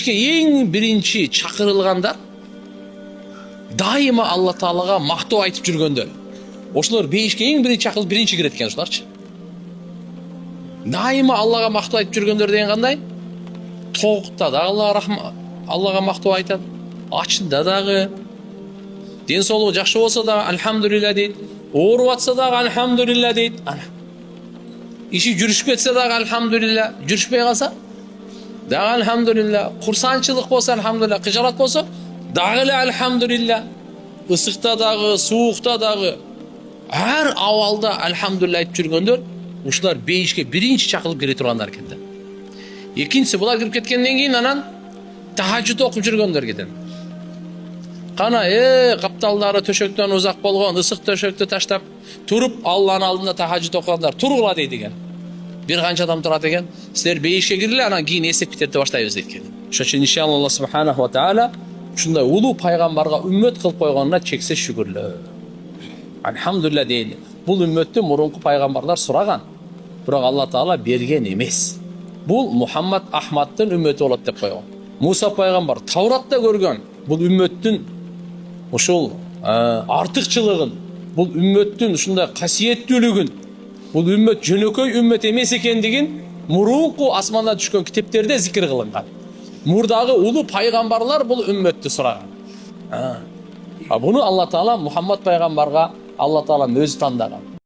бейишке ең бірінші чакырылгандар дайыма Алла Таалага мактоо айтып жүргөндөр. Ошолор бейишке ең бірінші чакырылып бірінші кирет экен ошолорчу. Дайыма Аллага мактоо айтып жүргөндөр деген кандай? Тоокта дагы Аллага мактоо айтат, ачында дагы, ден соолугу жакшы болсо дагы альхамдулилля дейт, ооруп атса дагы альхамдулилля дейт. Иши жүрүшүп кетсе дагы альхамдулилля, жүрүшпөй калса дагы альхамдулилля, курсанчылык болсо альхамдулилля, кыжалат болсо дагы эле альхамдулилля. Ысыкта дагы, суукта дагы, ар абалда альхамдулилля айтып жүргөндөр ушулар бейишке биринчи чакырылып кире тургандар экен. Экинчиси булар кирип кеткенден кийин анан тахажжуд окуп жүргөндөр кетет. Кана капталдары төшөктөн узак болгон, ысык төшөктү таштап туруп Алланын алдында тахажжуд окугандар тургула дейт экен. Бир канча адам турат экен. Силер бейишке кириле, анан кийин эсеп кететти баштайбыз дейт экен. Ошон үчүн иншалла Алла субханаху ва таала ушундай улуу пайгамбарга үммөт кылып койгонуна чексиз шүгүрлөө. Альхамдулилля дейли. Бул үммөттү мурунку пайгамбарлар сураган, бирок Алла Таала берген эмес. Бул Мухаммад Ахмадтын үммөтү болот деп койгон. Муса пайгамбар Тавратта көргөн бул үммөттүн ушул артыкчылыгын, бул үммөттүн ушундай касиеттүүлүгүн, бул үммөт жөнөкөй үммөт эмес экендигин мурунку асмандан түшкөн китептерде зикир кылынган. Мурдагы улуу пайгамбарлар бул үммөттү сураган. Буну Алла Таала Мухаммад пайгамбарга Алла Таала өзү тандаган.